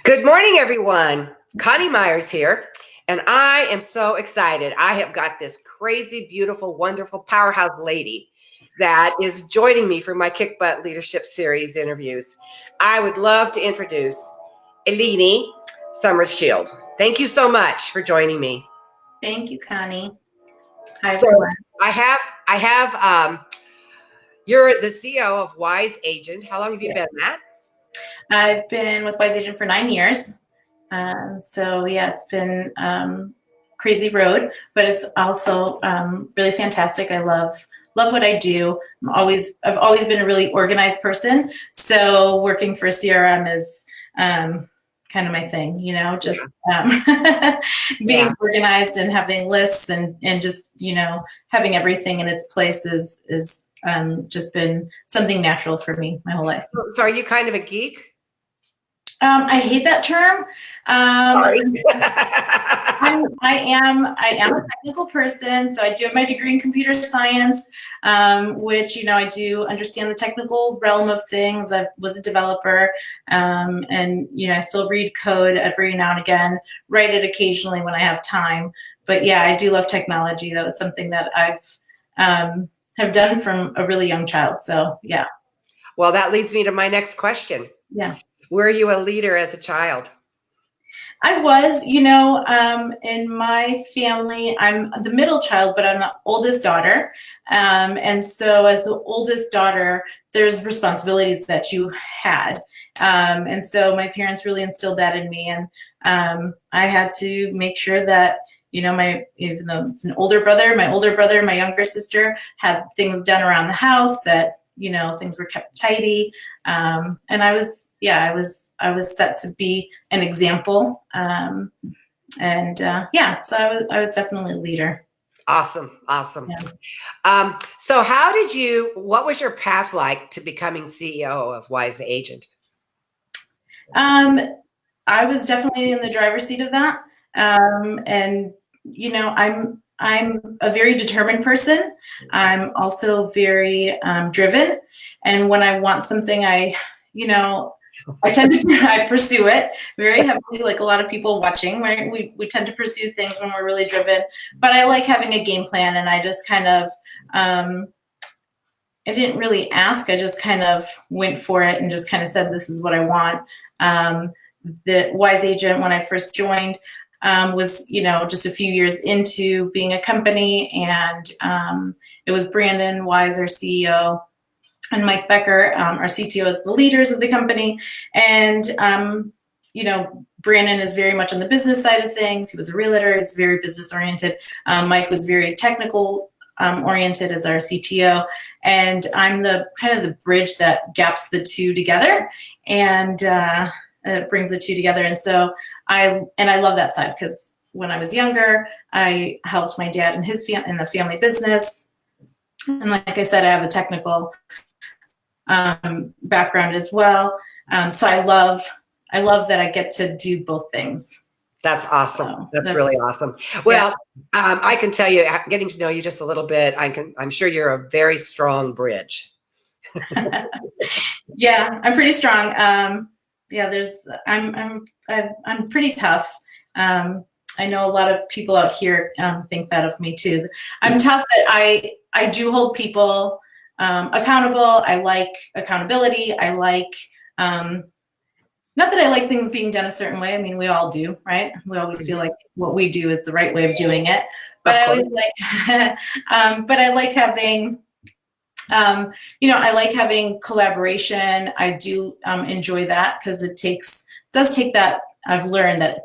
Good morning, everyone. Connie Myers here, and I am so excited. I have got this crazy, beautiful, wonderful powerhouse lady that is joining me for my Kick Butt Leadership Series interviews. I would love to introduce Eleni Summers Shield. Thank you so much for joining me. Thank you, Connie. Hi, so everyone. I have you're the CEO of Wise Agent. How long have you been that? I've been with Wise Agent for 9 years. So yeah, it's been crazy road, but it's also really fantastic. I love what I do. I've always been a really organized person. So working for a CRM is kind of my thing, you know, just being organized and having lists and just, you know, having everything in its place is just been something natural for me my whole life. So are you kind of a geek? I hate that term. Sorry. I am a technical person, so I do have my degree in computer science, which, you know, I do understand the technical realm of things. I was a developer, and, you know, I still read code every now and again, write it occasionally when I have time. But yeah, I do love technology. That was something that I've have done from a really young child. So yeah. Well, that leads me to my next question. Yeah. Were you a leader as a child? I was, you know, in my family, I'm the middle child, but I'm the oldest daughter. And so as the oldest daughter, there's responsibilities that you had. And so my parents really instilled that in me. And I had to make sure that, you know, even though it's an older brother, my younger sister had things done around the house, that, you know, things were kept tidy. And I was set to be an example. So I was definitely a leader. Awesome. Yeah. So what was your path like to becoming CEO of Wise Agent? I was definitely in the driver's seat of that. And, you know, I'm a very determined person. I'm also very driven. And when I want something, I pursue it very heavily, like a lot of people watching, right? We tend to pursue things when we're really driven, but I like having a game plan, and I just kind of, I didn't really ask, I just kind of went for it and just kind of said, this is what I want. The Wise Agent, when I first joined, was, you know, just a few years into being a company, and it was Brandon Wise, our CEO, and Mike Becker, our CTO, as the leaders of the company. And, you know, Brandon is very much on the business side of things. He was a realtor. He's very business oriented. Mike was very technical oriented as our CTO. And I'm the kind of the bridge that gaps the two together, and it brings the two together. And so I love that side, because when I was younger, I helped my dad in in the family business. And like I said, I have a technical background as well. So I love that I get to do both things. That's awesome. So that's really awesome. Well, yeah. I can tell you, getting to know you just a little bit, I'm sure you're a very strong bridge. Yeah, I'm pretty strong. I'm pretty tough. I know a lot of people out here think that of me too. I'm tough, but I do hold people accountable. I like accountability. I like, not that I like things being done a certain way. I mean, we all do, right? We always feel like what we do is the right way of doing it. But I always like, but I like having, you know, I like having collaboration. I do enjoy that, because it does take that. I've learned that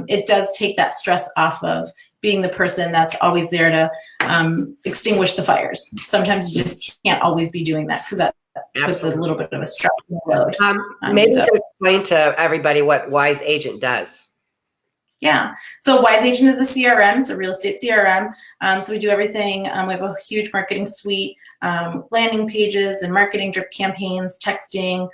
it does take that stress off of being the person that's always there to extinguish the fires. Sometimes you just can't always be doing that, because that puts a little bit of a stress load. Maybe to explain to everybody what Wise Agent does. Yeah, so Wise Agent is a CRM. It's a real estate CRM. So we do everything. We have a huge marketing suite, landing pages and marketing drip campaigns, texting,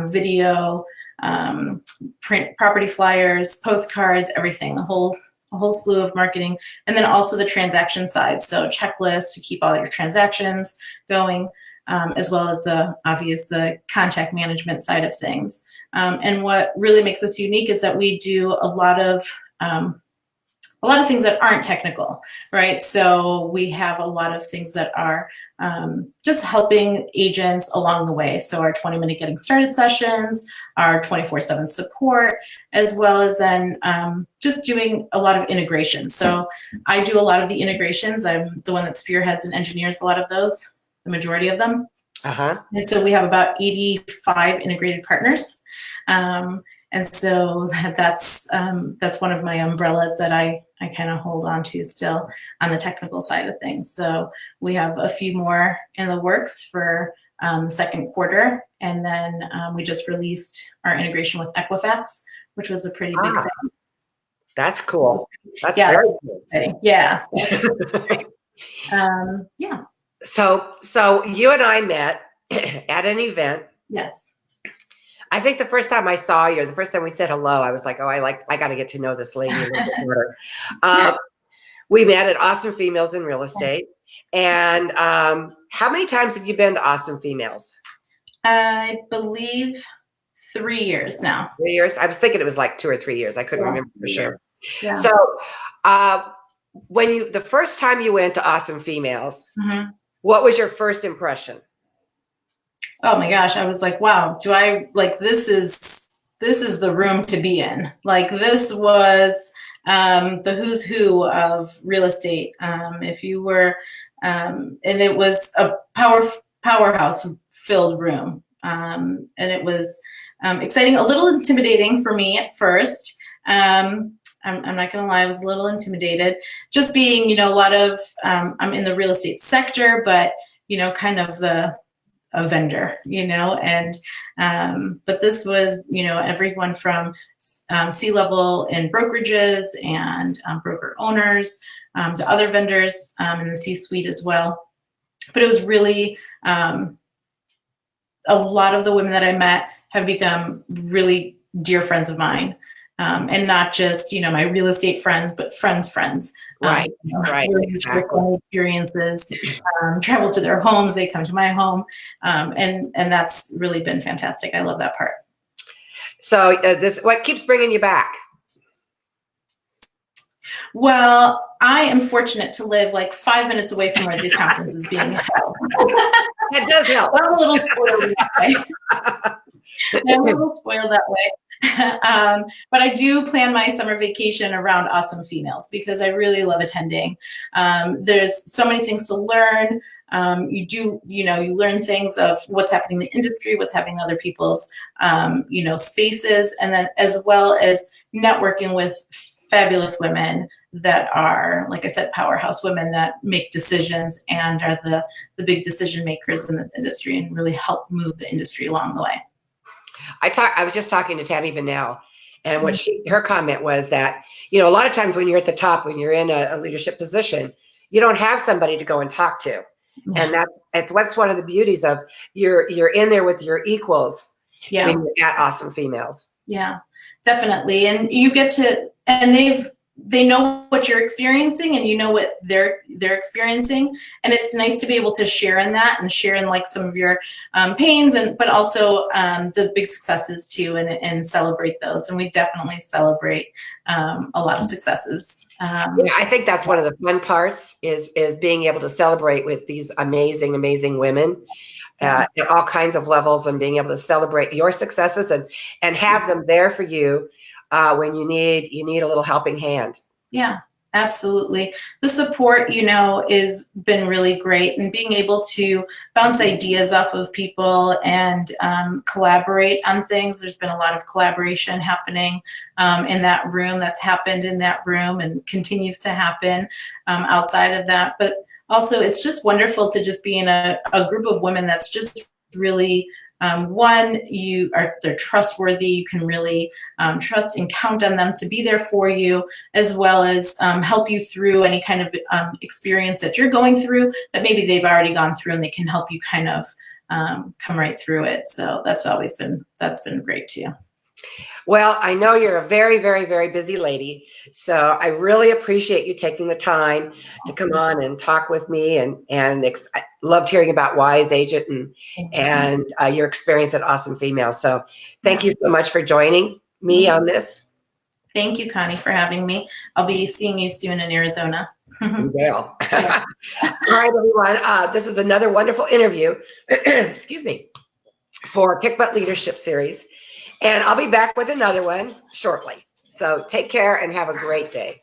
video, print property flyers, postcards, everything, a whole slew of marketing. And then also the transaction side. So checklists to keep all your transactions going. as well as the contact management side of things. And what really makes us unique is that we do a lot of things that aren't technical, right? So we have a lot of things that are just helping agents along the way. So our 20-minute getting started sessions, our 24/7 support, as well as then just doing a lot of integrations. So I do a lot of the integrations. I'm the one that spearheads and engineers a lot of those, the majority of them. And so we have about 85 integrated partners. And so that's one of my umbrellas that I kind of hold on to still on the technical side of things. So we have a few more in the works for the second quarter. And then we just released our integration with Equifax, which was a pretty big thing. That's cool. That's very cool. Yeah. So you and I met at an event. Yes. I think the first time I saw you, the first time we said hello, I was like, oh, I got to get to know this lady a little bit better. We met at Awesome Females in Real Estate. And how many times have you been to Awesome Females? I believe 3 years now. 3 years? I was thinking it was like 2 or 3 years. I couldn't remember for sure. Yeah. So when the first time you went to Awesome Females, what was your first impression? Oh my gosh, I was like, wow, this is the room to be in. Like, this was the who's who of real estate. If you were, and it was a powerhouse filled room. And it was exciting, a little intimidating for me at first. I'm not going to lie, I was a little intimidated just being, a lot of, I'm in the real estate sector, but, kind of a vendor, and but this was, everyone from C-level in brokerages and broker owners to other vendors in the C-suite as well. But it was really a lot of the women that I met have become really dear friends of mine, and not just my real estate friends, but friends. Right. Really exactly. Experiences, travel to their homes, they come to my home, and that's really been fantastic. I love that part. So what keeps bringing you back? Well, I am fortunate to live like 5 minutes away from where the conference is being held. That does help. I'm a little spoiled that way. But I do plan my summer vacation around Awesome Females because I really love attending. There's so many things to learn. You learn things of what's happening in the industry, what's happening in other people's, spaces, and then as well as networking with fabulous women that are, like I said, powerhouse women that make decisions and are the big decision makers in this industry and really help move the industry along the way. I was just talking to Tammy Vanell, and what her comment was that, a lot of times when you're at the top, when you're in a leadership position, you don't have somebody to go and talk to. And that's one of the beauties of you're in there with your equals when you're at Awesome Females. Yeah, definitely. And you get to, and they know what you're experiencing and what they're experiencing. And it's nice to be able to share in that and share in like some of your pains, but also the big successes too, and celebrate those. And we definitely celebrate a lot of successes. I think that's one of the fun parts is being able to celebrate with these amazing women at all kinds of levels, and being able to celebrate your successes and have them there for you when you need a little helping hand. Yeah, absolutely. The support, is been really great, and being able to bounce ideas off of people and collaborate on things. There's been a lot of collaboration happening in that room. That's happened in that room and continues to happen outside of that. But also, it's just wonderful to just be in a group of women that's just really they're trustworthy. You can really trust and count on them to be there for you, as well as help you through any kind of experience that you're going through that maybe they've already gone through, and they can help you kind of come right through it. So that's been great too. Well, I know you're a very, very, very busy lady. So I really appreciate you taking the time to come on and talk with me. I loved hearing about Wise Agent and your experience at Awesome Female. So thank you so much for joining me on this. Thank you, Connie, for having me. I'll be seeing you soon in Arizona. You will. All right, everyone. This is another wonderful interview. Excuse me. For Kick Butt Leadership Series. And I'll be back with another one shortly. So take care and have a great day.